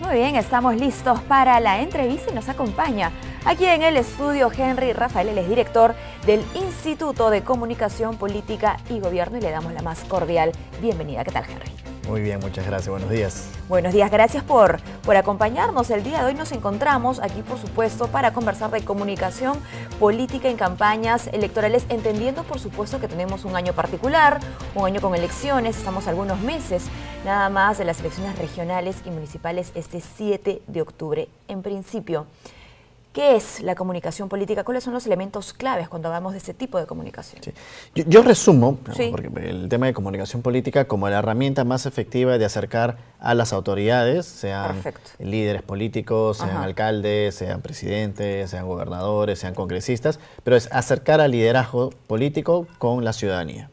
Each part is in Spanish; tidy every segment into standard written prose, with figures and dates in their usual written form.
Muy bien, estamos listos para la entrevista y nos acompaña aquí en el estudio Henry Rafael, él es director del Instituto de Comunicación Política y Gobierno y le damos la más cordial bienvenida. ¿Qué tal, Henry? Muy bien, muchas gracias. Buenos días. Buenos días, gracias por acompañarnos. El día de hoy nos encontramos aquí, por supuesto, para conversar de comunicación política en campañas electorales, entendiendo, por supuesto, que tenemos un año particular, un año con elecciones, estamos algunos meses nada más de las elecciones regionales y municipales este 7 de octubre. En principio, ¿qué es la comunicación política? ¿Cuáles son los elementos claves cuando hablamos de este tipo de comunicación? Sí. Yo resumo, sí, porque el tema de comunicación política como la herramienta más efectiva de acercar a las autoridades, sean líderes políticos, sean alcaldes, sean presidentes, sean gobernadores, sean congresistas, pero es acercar al liderazgo político con la ciudadanía.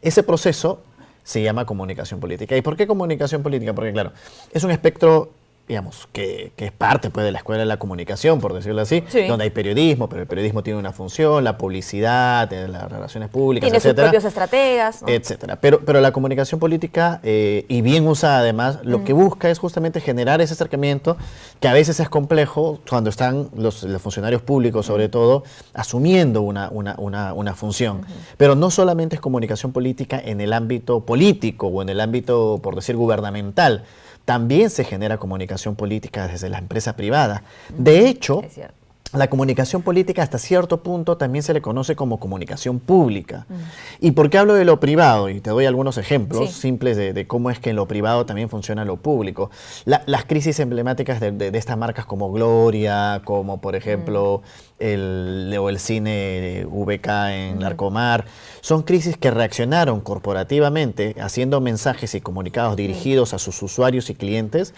Ese proceso se llama comunicación política. ¿Y por qué comunicación política? Porque, claro, es un espectro, digamos, que es parte pues, de la escuela de la comunicación, por decirlo así, donde hay periodismo, pero el periodismo tiene una función, la publicidad, las relaciones públicas, tiene sus propios estrategas, ¿no? Etcétera. Pero la comunicación política, y bien usada además, lo que busca es justamente generar ese acercamiento que a veces es complejo cuando están los funcionarios públicos, sobre todo, asumiendo una función. Pero no solamente es comunicación política en el ámbito político o en el ámbito, por decir, gubernamental. También se genera comunicación política desde la empresa privada. De hecho, la comunicación política hasta cierto punto también se le conoce como comunicación pública. ¿Y por qué hablo de lo privado? Y te doy algunos ejemplos simples de cómo es que en lo privado también funciona lo público. Las crisis emblemáticas de estas marcas como Gloria, como por ejemplo el cine VK en Larcomar, son crisis que reaccionaron corporativamente haciendo mensajes y comunicados dirigidos a sus usuarios y clientes,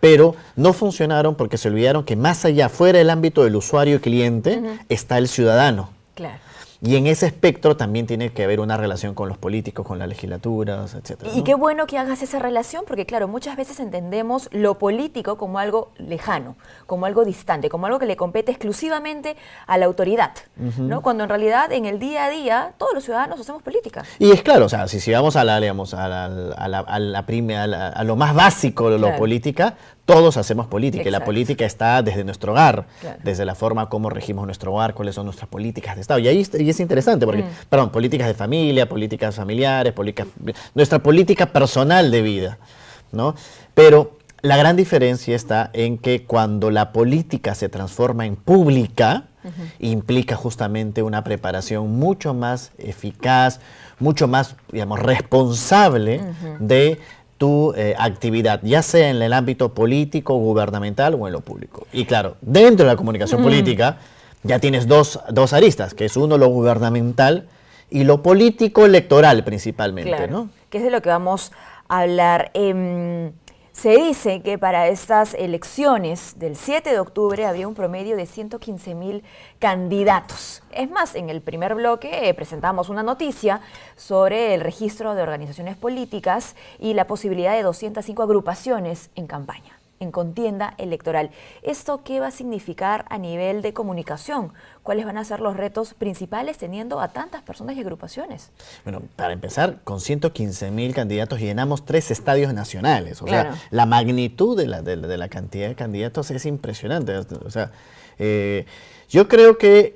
pero no funcionaron porque se olvidaron que más allá, fuera del ámbito del usuario y cliente, está el ciudadano. Claro. Y en ese espectro también tiene que haber una relación con los políticos, con las legislaturas, etcétera. Y qué bueno que hagas esa relación, porque claro, muchas veces entendemos lo político como algo lejano, como algo distante, como algo que le compete exclusivamente a la autoridad, ¿no? Cuando en realidad en el día a día todos los ciudadanos hacemos política. Y es claro, o sea, si vamos a lo más básico de lo política, todos hacemos política y la política está desde nuestro hogar, desde la forma como regimos nuestro hogar, cuáles son nuestras políticas de Estado. Y ahí es interesante porque, perdón, políticas de familia, políticas familiares, nuestra política personal de vida, ¿no? Pero la gran diferencia está en que cuando la política se transforma en pública, implica justamente una preparación mucho más eficaz, mucho más, digamos, responsable de tu actividad, ya sea en el ámbito político, gubernamental o en lo público. Y claro, dentro de la comunicación política ya tienes dos aristas, que es uno lo gubernamental y lo político electoral principalmente, ¿no? Que es de lo que vamos a hablar. Se dice que para estas elecciones del 7 de octubre había un promedio de 115.000 candidatos. Es más, en el primer bloque presentamos una noticia sobre el registro de organizaciones políticas y la posibilidad de 205 agrupaciones en campaña, en contienda electoral. ¿Esto qué va a significar a nivel de comunicación? ¿Cuáles van a ser los retos principales teniendo a tantas personas y agrupaciones? Bueno, para empezar, con 115.000 candidatos llenamos 3 estadios nacionales. O sea, la magnitud de la cantidad de candidatos es impresionante. O sea, yo creo que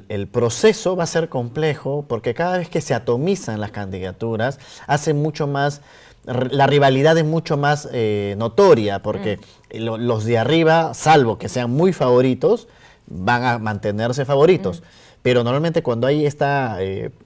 el proceso va a ser complejo porque cada vez que se atomizan las candidaturas, hace mucho más... La rivalidad es mucho más notoria porque los de arriba, salvo que sean muy favoritos, van a mantenerse favoritos. Pero normalmente cuando hay esta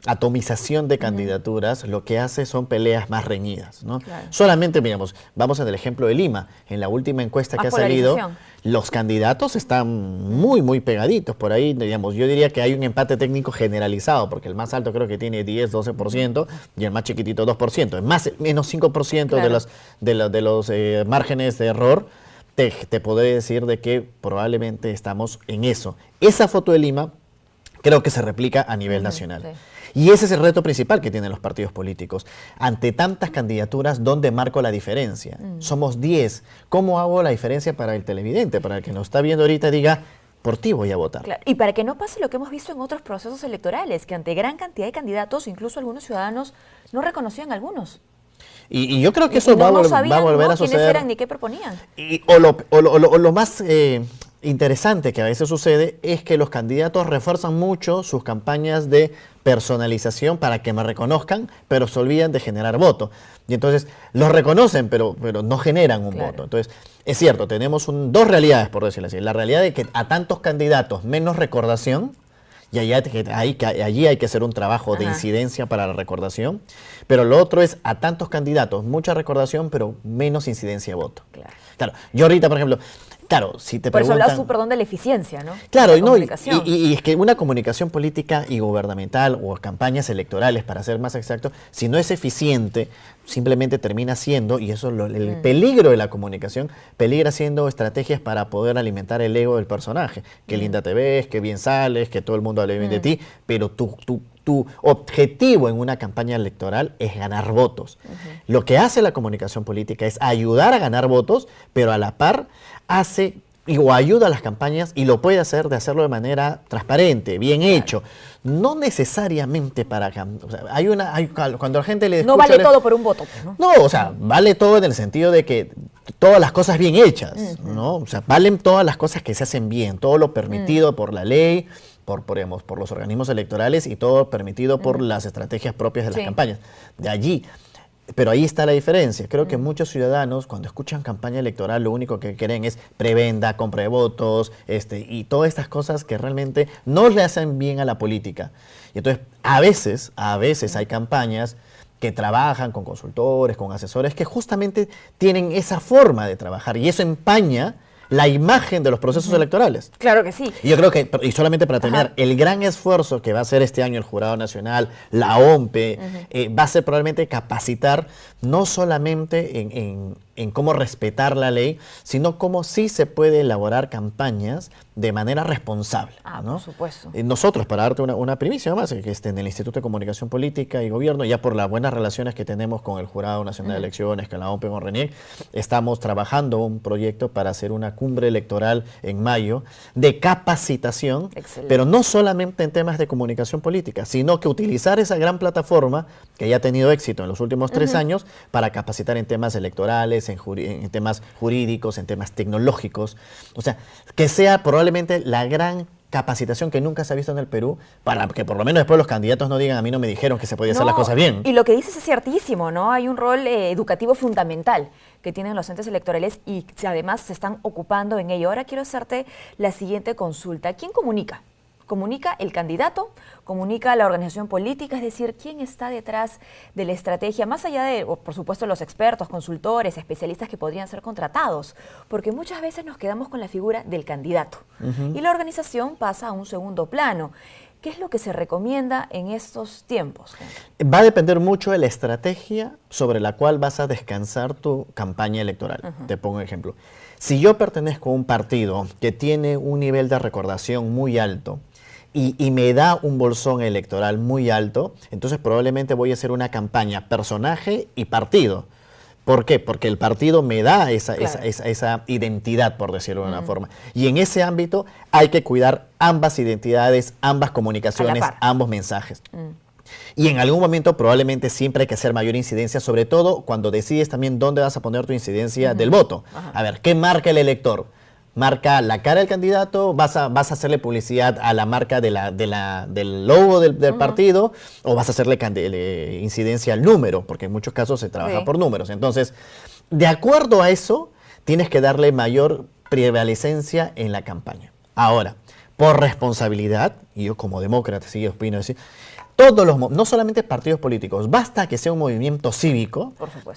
atomización de candidaturas, lo que hace son peleas más reñidas, ¿no? Solamente, miramos, vamos en el ejemplo de Lima. En la última encuesta que ha salido, los candidatos están muy pegaditos. Por ahí, digamos, yo diría que hay un empate técnico generalizado, porque el más alto creo que tiene 10, 12% y el más chiquitito 2%. Es menos 5% de los márgenes de error. Te podré decir de que probablemente estamos en eso. Esa foto de Lima creo que se replica a nivel nacional. Y ese es el reto principal que tienen los partidos políticos. Ante tantas candidaturas, ¿dónde marco la diferencia? Somos 10. ¿Cómo hago la diferencia para el televidente? Para el que nos está viendo ahorita diga, por ti voy a votar. Claro. Y para que no pase lo que hemos visto en otros procesos electorales, que ante gran cantidad de candidatos, incluso algunos ciudadanos no reconocían a algunos. Y yo creo que eso va a volver a suceder. ¿Quiénes eran ni qué proponían? O lo más interesante que a veces sucede es que los candidatos refuerzan mucho sus campañas de personalización para que me reconozcan, pero se olvidan de generar voto. Y entonces los reconocen, pero no generan un voto. Entonces, es cierto, tenemos dos realidades, por decirlo así. La realidad de que a tantos candidatos menos recordación, y allí hay que hacer un trabajo de incidencia para la recordación, pero lo otro es a tantos candidatos, mucha recordación, pero menos incidencia de voto. Claro, yo ahorita, por ejemplo, claro, si te preguntan... Por eso hablas tú, de la eficiencia, ¿no? Claro, y es que una comunicación política y gubernamental o campañas electorales, para ser más exacto, si no es eficiente, simplemente termina siendo, y eso es el peligro de la comunicación, peligra siendo estrategias para poder alimentar el ego del personaje. Qué linda te ves, qué bien sales, que todo el mundo hable bien de ti, pero tu objetivo en una campaña electoral es ganar votos. Lo que hace la comunicación política es ayudar a ganar votos, pero a la par hace o ayuda a las campañas, y lo puede hacer de hacerlo de manera transparente, bien hecho. No necesariamente para... O sea, cuando la gente le escucha... No vale todo por un voto, ¿no? No, o sea, vale todo en el sentido de que todas las cosas bien hechas, ¿no? O sea, valen todas las cosas que se hacen bien, todo lo permitido por la ley, por los organismos electorales, y todo permitido por las estrategias propias de las campañas. De allí... Pero ahí está la diferencia. Creo que muchos ciudadanos, cuando escuchan campaña electoral, lo único que quieren es prebenda, compra de votos, y todas estas cosas que realmente no le hacen bien a la política. Y entonces, a veces hay campañas que trabajan con consultores, con asesores, que justamente tienen esa forma de trabajar, y eso empaña la imagen de los procesos electorales. Claro que sí. Y yo creo que, y solamente para terminar, el gran esfuerzo que va a hacer este año el Jurado Nacional, la OMPE, va a ser probablemente capacitar no solamente en cómo respetar la ley, sino cómo sí se puede elaborar campañas de manera responsable. ¿No? Por supuesto. Nosotros, para darte una primicia más, que en el Instituto de Comunicación Política y Gobierno, ya por las buenas relaciones que tenemos con el Jurado Nacional de Elecciones, con la OMPE, con RENIEC, estamos trabajando un proyecto para hacer una cumbre electoral en mayo de capacitación, pero no solamente en temas de comunicación política, sino que utilizar esa gran plataforma que ya ha tenido éxito en los últimos 3 años para capacitar en temas electorales, en temas jurídicos, en temas tecnológicos. O sea, que sea probablemente la gran capacitación que nunca se ha visto en el Perú, para que por lo menos después los candidatos no digan, a mí no me dijeron que se podía hacer las cosas bien. Y lo que dices es ciertísimo, ¿no? Hay un rol educativo fundamental que tienen los entes electorales, y además se están ocupando en ello. Ahora quiero hacerte la siguiente consulta. ¿Quién comunica? ¿Comunica el candidato? ¿Comunica la organización política? Es decir, ¿quién está detrás de la estrategia? Más allá de, por supuesto, los expertos, consultores, especialistas que podrían ser contratados, porque muchas veces nos quedamos con la figura del candidato y la organización pasa a un segundo plano. ¿Qué es lo que se recomienda en estos tiempos? Va a depender mucho de la estrategia sobre la cual vas a descansar tu campaña electoral. Te pongo un ejemplo. Si yo pertenezco a un partido que tiene un nivel de recordación muy alto, y me da un bolsón electoral muy alto, entonces probablemente voy a hacer una campaña personaje y partido. ¿Por qué? Porque el partido me da esa identidad, por decirlo de una forma. Y en ese ámbito hay que cuidar ambas identidades, ambas comunicaciones, ambos mensajes. Y en algún momento probablemente siempre hay que hacer mayor incidencia, sobre todo cuando decides también dónde vas a poner tu incidencia del voto. A ver, ¿qué marca el elector? ¿Marca la cara del candidato? ¿Vas a hacerle publicidad a la marca del logo del partido? ¿O vas a hacerle incidencia al número? Porque en muchos casos se trabaja por números. Entonces, de acuerdo a eso, tienes que darle mayor prevalecencia en la campaña. Ahora, por responsabilidad, y yo como demócrata sí opino así, no solamente partidos políticos, basta que sea un movimiento cívico,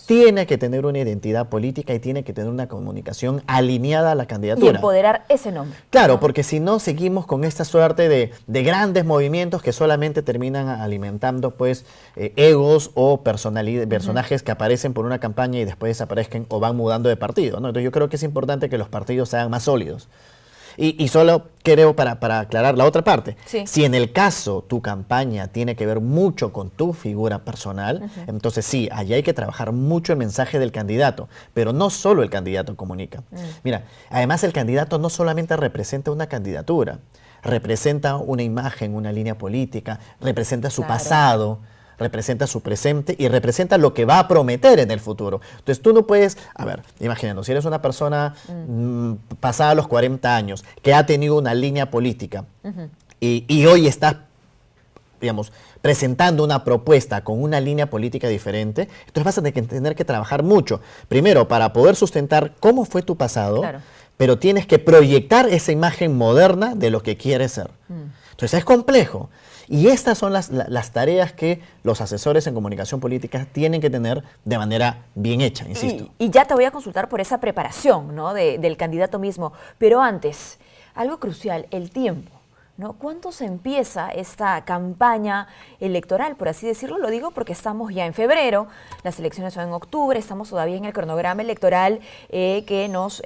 tiene que tener una identidad política y tiene que tener una comunicación alineada a la candidatura. Y empoderar ese nombre. Claro, porque si no seguimos con esta suerte de grandes movimientos que solamente terminan alimentando pues egos o personajes que aparecen por una campaña y después desaparezcan o van mudando de partido, ¿no? Entonces yo creo que es importante que los partidos sean más sólidos. Y solo creo para aclarar la otra parte, si en el caso tu campaña tiene que ver mucho con tu figura personal, entonces sí, allí hay que trabajar mucho el mensaje del candidato, pero no solo el candidato comunica. Mira, además el candidato no solamente representa una candidatura, representa una imagen, una línea política, representa su pasado, representa su presente y representa lo que va a prometer en el futuro. Entonces tú no puedes, a ver, imagínate, si eres una persona pasada los 40 años, que ha tenido una línea política y hoy estás, digamos, presentando una propuesta con una línea política diferente, entonces vas a tener que trabajar mucho. Primero, para poder sustentar cómo fue tu pasado, claro, pero tienes que proyectar esa imagen moderna de lo que quieres ser. Entonces es complejo. Y estas son las tareas que los asesores en comunicación política tienen que tener de manera bien hecha, insisto. Y ya te voy a consultar por esa preparación, ¿no?, del candidato mismo. Pero antes, algo crucial, el tiempo, ¿no? ¿Cuándo se empieza esta campaña electoral, por así decirlo? Lo digo porque estamos ya en febrero, las elecciones son en octubre, estamos todavía en el cronograma electoral que nos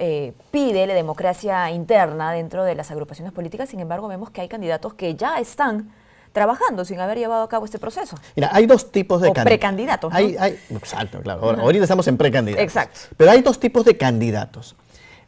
pide la democracia interna dentro de las agrupaciones políticas. Sin embargo, vemos que hay candidatos que ya están trabajando sin haber llevado a cabo este proceso. Mira, hay dos tipos de precandidatos, ¿no? Exacto, claro. Ahorita estamos en precandidatos. Exacto. Pero hay dos tipos de candidatos.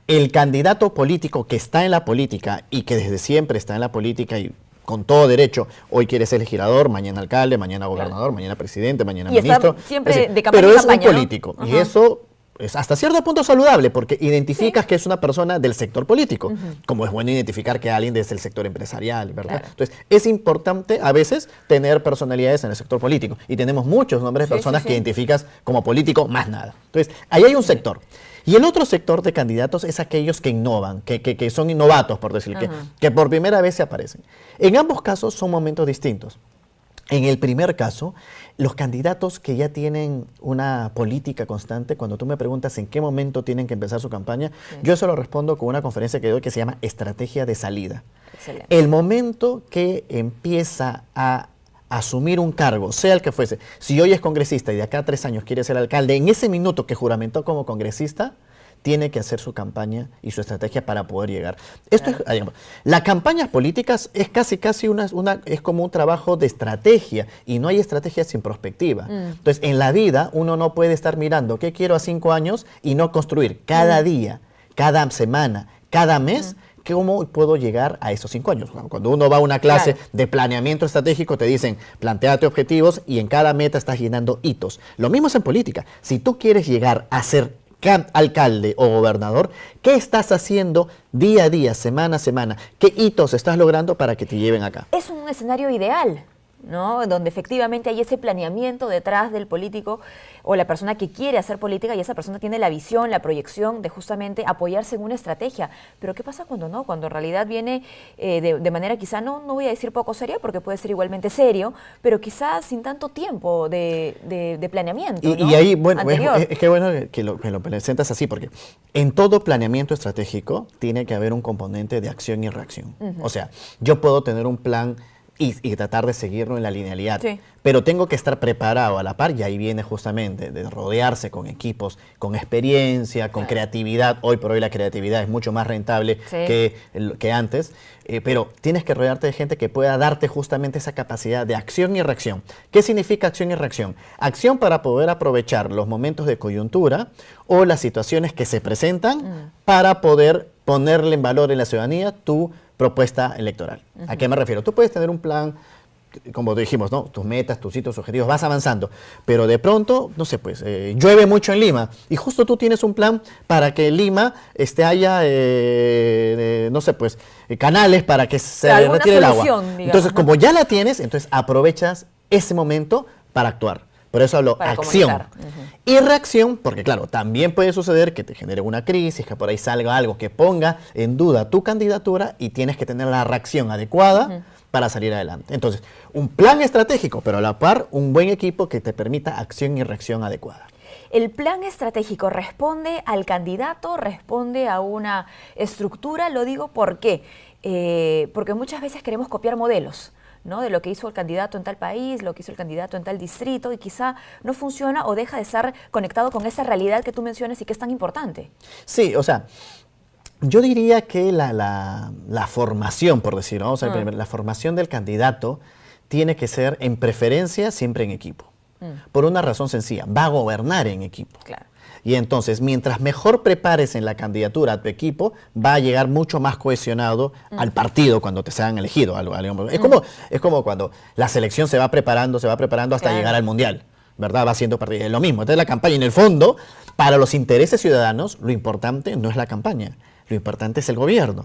El candidato político que está en la política y que desde siempre está en la política y con todo derecho, hoy quiere ser legislador, mañana alcalde, mañana gobernador, claro, mañana presidente, mañana ministro. Siempre de campaña, pero es un político, ¿no? Y eso es hasta cierto punto saludable porque identificas que es una persona del sector político, como es bueno identificar que alguien es el sector empresarial, ¿verdad? Claro. Entonces, es importante a veces tener personalidades en el sector político y tenemos muchos nombres de personas que identificas como político, más nada. Entonces, ahí hay un sector. Y el otro sector de candidatos es aquellos que innovan, que son innovatos, por decir, que por primera vez se aparecen. En ambos casos son momentos distintos. En el primer caso, los candidatos que ya tienen una política constante, cuando tú me preguntas en qué momento tienen que empezar su campaña, yo se lo respondo con una conferencia que doy que se llama Estrategia de Salida. Excelente. El momento que empieza a asumir un cargo, sea el que fuese, si hoy es congresista y de acá a 3 años quiere ser alcalde, en ese minuto que juramentó como congresista, tiene que hacer su campaña y su estrategia para poder llegar. Esto es, digamos, las campañas políticas es casi es como un trabajo de estrategia y no hay estrategia sin prospectiva. Entonces, en la vida uno no puede estar mirando qué quiero a 5 años y no construir cada día, cada semana, cada mes, ¿cómo puedo llegar a esos 5 años? Cuando uno va a una clase de planeamiento estratégico, te dicen, plantéate objetivos y en cada meta estás llenando hitos. Lo mismo es en política. Si tú quieres llegar a ser alcalde o gobernador, ¿qué estás haciendo día a día, semana a semana? ¿Qué hitos estás logrando para que te lleven acá? Es un escenario ideal, ¿no?, donde efectivamente hay ese planeamiento detrás del político o la persona que quiere hacer política y esa persona tiene la visión, la proyección de justamente apoyarse en una estrategia. Pero ¿qué pasa cuando no? Cuando en realidad viene de manera quizá, no voy a decir poco seria porque puede ser igualmente serio, pero quizás sin tanto tiempo de planeamiento, ¿no? Y ahí, bueno, es que bueno que lo presentas así, porque en todo planeamiento estratégico tiene que haber un componente de acción y reacción. O sea, yo puedo tener un plan y tratar de seguirlo en la linealidad. Pero tengo que estar preparado a la par, y ahí viene justamente de rodearse con equipos, con experiencia, con creatividad. Hoy por hoy la creatividad es mucho más rentable que antes, pero tienes que rodearte de gente que pueda darte justamente esa capacidad de acción y reacción. ¿Qué significa acción y reacción? Acción para poder aprovechar los momentos de coyuntura o las situaciones que se presentan para poder ponerle en valor en la ciudadanía tu propuesta electoral. ¿A qué me refiero? Tú puedes tener un plan, como dijimos, ¿no? Tus metas, tus hitos, tus objetivos, vas avanzando, pero de pronto, no sé, pues, llueve mucho en Lima y justo tú tienes un plan para que en Lima haya, no sé, pues, canales para que se retire el agua. Digamos, entonces, como ya la tienes, entonces aprovechas ese momento para actuar. Por eso hablo acción y reacción, porque claro, también puede suceder que te genere una crisis, que por ahí salga algo que ponga en duda tu candidatura y tienes que tener la reacción adecuada para salir adelante. Entonces, un plan estratégico, pero a la par un buen equipo que te permita acción y reacción adecuada. ¿El plan estratégico responde al candidato, responde a una estructura? Lo digo porque muchas veces queremos copiar modelos, ¿no?, de lo que hizo el candidato en tal país, lo que hizo el candidato en tal distrito, y quizá no funciona o deja de estar conectado con esa realidad que tú mencionas y que es tan importante. Sí, o sea, yo diría que la formación, por decirlo, ¿no? O sea, la formación del candidato tiene que ser en preferencia siempre en equipo. Por una razón sencilla, va a gobernar en equipo. Claro. Y entonces, mientras mejor prepares en la candidatura a tu equipo, va a llegar mucho más cohesionado al partido cuando te sean elegidos. Es como cuando la selección se va preparando hasta llegar al Mundial, ¿verdad? Va siendo partido. Es lo mismo. Entonces la campaña, en el fondo, para los intereses ciudadanos, lo importante no es la campaña. Lo importante es el gobierno,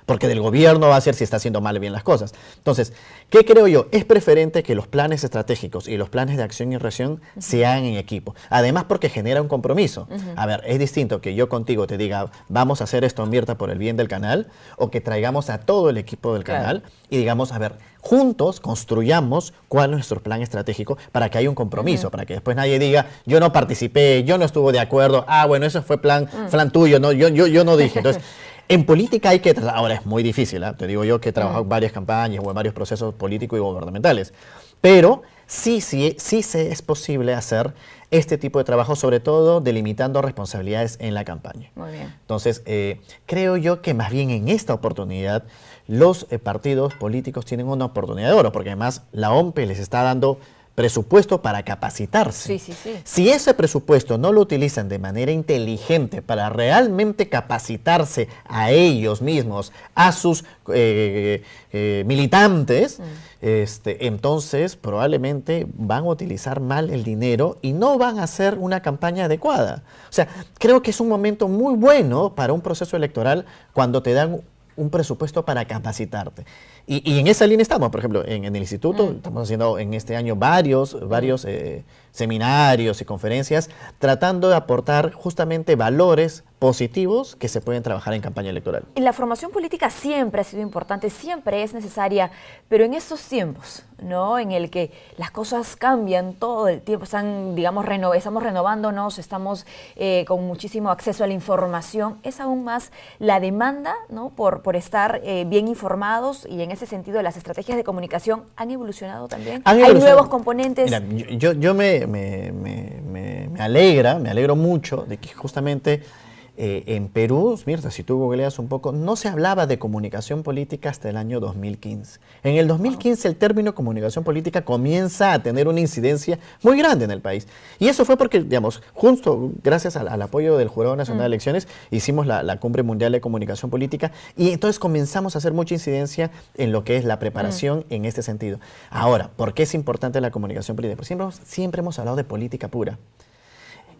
porque del gobierno va a ser si está haciendo mal o bien las cosas. Entonces, ¿qué creo yo? Es preferente que los planes estratégicos y los planes de acción y reacción se hagan en equipo. Además, porque genera un compromiso. A ver, es distinto que yo contigo te diga, vamos a hacer esto, Mirta, por el bien del canal, o que traigamos a todo el equipo del canal y digamos, a ver, juntos construyamos cuál es nuestro plan estratégico para que haya un compromiso, para que después nadie diga, yo no participé, yo no estuve de acuerdo, bueno, eso fue plan tuyo, no, yo no dije. Entonces, en política hay que ahora es muy difícil, te digo yo que he trabajado en varias campañas o en varios procesos políticos y gubernamentales, pero sí es posible hacer este tipo de trabajo, sobre todo delimitando responsabilidades en la campaña. Muy bien. Entonces, creo yo que más bien en esta oportunidad los partidos políticos tienen una oportunidad de oro, porque además la OMPE les está dando presupuesto para capacitarse. Sí. Si ese presupuesto no lo utilizan de manera inteligente para realmente capacitarse a ellos mismos, a sus militantes, entonces probablemente van a utilizar mal el dinero y no van a hacer una campaña adecuada. O sea, creo que es un momento muy bueno para un proceso electoral cuando te dan un presupuesto para capacitarte. Y en esa línea estamos, por ejemplo, en el instituto, estamos haciendo en este año varios seminarios y conferencias tratando de aportar justamente valores positivos que se pueden trabajar en campaña electoral. Y la formación política siempre ha sido importante, siempre es necesaria, pero en estos tiempos, ¿no? En el que las cosas cambian todo el tiempo, estamos renovándonos, estamos con muchísimo acceso a la información, es aún más la demanda, ¿no? por estar bien informados, y en ese sentido las estrategias de comunicación han evolucionado también. Hay nuevos componentes. Mira, yo me alegro mucho de que justamente en Perú, Mirta, si tú googleas un poco, no se hablaba de comunicación política hasta el año 2015. En el 2015 el término comunicación política comienza a tener una incidencia muy grande en el país. Y eso fue porque, digamos, justo gracias al apoyo del Jurado Nacional de Elecciones, hicimos la Cumbre Mundial de Comunicación Política y entonces comenzamos a hacer mucha incidencia en lo que es la preparación en este sentido. Ahora, ¿por qué es importante la comunicación política? Porque siempre hemos hablado de política pura.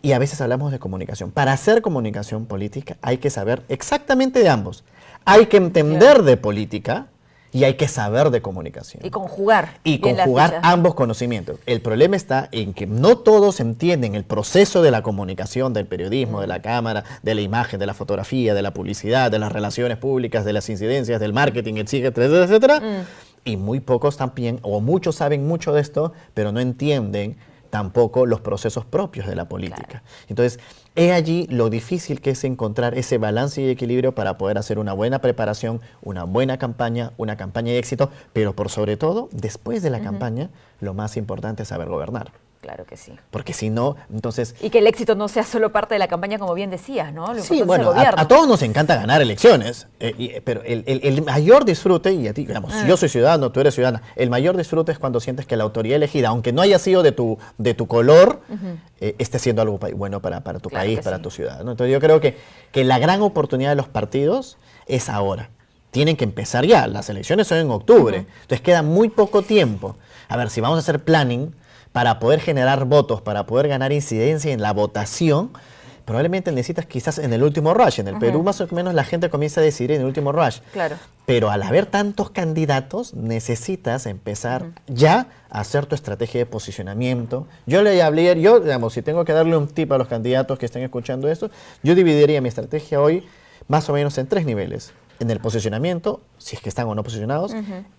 Y a veces hablamos de comunicación. Para hacer comunicación política hay que saber exactamente de ambos. Hay que entender de política y hay que saber de comunicación. Y conjugar. Y conjugar ambos conocimientos. El problema está en que no todos entienden el proceso de la comunicación, del periodismo, de la cámara, de la imagen, de la fotografía, de la publicidad, de las relaciones públicas, de las incidencias, del marketing, etcétera, etcétera. Y muy pocos también, o muchos saben mucho de esto, pero no entienden tampoco los procesos propios de la política. Claro. Entonces, es allí lo difícil que es encontrar ese balance y equilibrio para poder hacer una buena preparación, una buena campaña, una campaña de éxito, pero por sobre todo, después de la campaña, lo más importante es saber gobernar. Claro que sí. Porque si no, entonces... Y que el éxito no sea solo parte de la campaña, como bien decías, ¿no? Sí, bueno, a todos nos encanta ganar elecciones, pero el mayor disfrute, y a ti, digamos, si yo soy ciudadano, tú eres ciudadana, el mayor disfrute es cuando sientes que la autoridad elegida, aunque no haya sido de tu color, esté haciendo algo bueno para tu país, para tu ciudad, ¿no? Entonces yo creo que la gran oportunidad de los partidos es ahora. Tienen que empezar ya, las elecciones son en octubre, entonces queda muy poco tiempo. A ver, si vamos a hacer planning para poder generar votos, para poder ganar incidencia en la votación, probablemente necesitas quizás en el último rush. En el Perú más o menos la gente comienza a decidir en el último rush. Claro. Pero al haber tantos candidatos, necesitas empezar ya a hacer tu estrategia de posicionamiento. Yo le hablé, digamos, si tengo que darle un tip a los candidatos que estén escuchando esto, yo dividiría mi estrategia hoy más o menos en 3 niveles. En el posicionamiento, si es que están o no posicionados,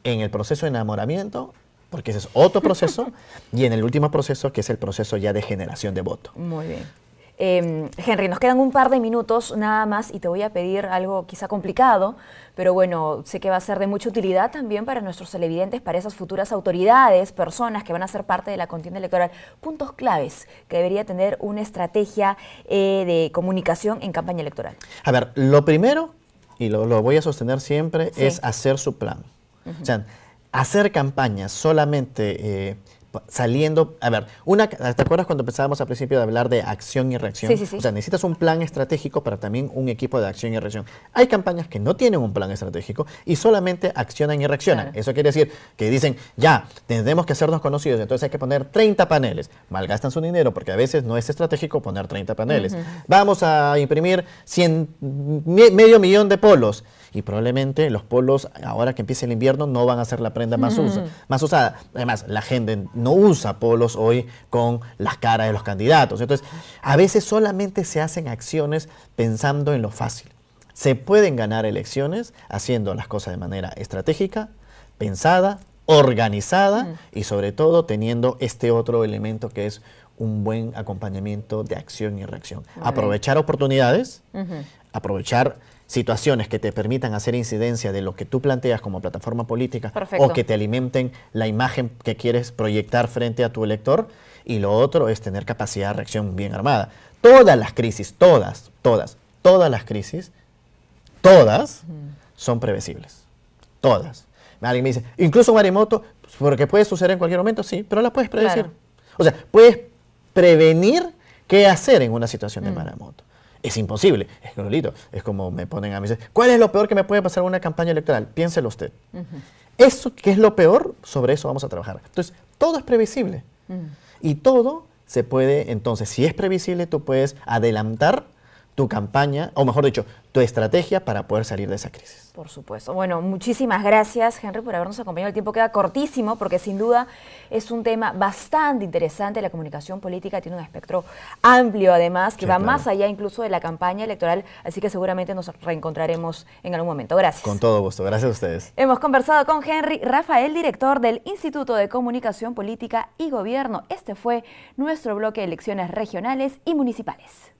en el proceso de enamoramiento, porque ese es otro proceso, y en el último proceso, que es el proceso ya de generación de voto. Muy bien. Henry, nos quedan un par de minutos nada más y te voy a pedir algo quizá complicado, pero bueno, sé que va a ser de mucha utilidad también para nuestros televidentes, para esas futuras autoridades, personas que van a ser parte de la contienda electoral. Puntos claves que debería tener una estrategia de comunicación en campaña electoral. A ver, lo primero, y lo voy a sostener siempre, es hacer su plan. O sea, hacer campañas solamente saliendo, a ver, ¿te acuerdas cuando empezábamos al principio de hablar de acción y reacción? Sí. O sea, necesitas un plan estratégico, pero también un equipo de acción y reacción. Hay campañas que no tienen un plan estratégico y solamente accionan y reaccionan. Claro. Eso quiere decir que dicen, ya, tenemos que hacernos conocidos, entonces hay que poner 30 paneles. Malgastan su dinero porque a veces no es estratégico poner 30 paneles. Vamos a imprimir medio millón de polos. Y probablemente los polos, ahora que empiece el invierno, no van a ser la prenda más usada. Además, la gente no usa polos hoy con las caras de los candidatos. Entonces, a veces solamente se hacen acciones pensando en lo fácil. Se pueden ganar elecciones haciendo las cosas de manera estratégica, pensada, organizada y sobre todo teniendo este otro elemento que es un buen acompañamiento de acción y reacción. Aprovechar oportunidades, aprovechar situaciones que te permitan hacer incidencia de lo que tú planteas como plataforma política. Perfecto. O que te alimenten la imagen que quieres proyectar frente a tu elector. Y lo otro es tener capacidad de reacción bien armada. Todas las crisis, todas las crisis, son previsibles. Todas. Alguien me dice, incluso un maremoto, porque puede suceder en cualquier momento, sí, pero la puedes predecir. Claro. O sea, puedes prevenir qué hacer en una situación de maremoto. Es imposible. Es que, Lolito, es como me ponen a mí, ¿cuál es lo peor que me puede pasar en una campaña electoral? Piénselo usted. Eso que es lo peor, sobre eso vamos a trabajar. Entonces, todo es previsible. Y todo se puede, entonces, si es previsible, tú puedes adelantar tu campaña, o mejor dicho, tu estrategia para poder salir de esa crisis. Por supuesto. Bueno, muchísimas gracias, Henry, por habernos acompañado. El tiempo queda cortísimo porque sin duda es un tema bastante interesante. La comunicación política tiene un espectro amplio, además, que va más allá incluso de la campaña electoral, así que seguramente nos reencontraremos en algún momento. Gracias. Con todo gusto. Gracias a ustedes. Hemos conversado con Henry Rafael, director del Instituto de Comunicación Política y Gobierno. Este fue nuestro bloque de elecciones regionales y municipales.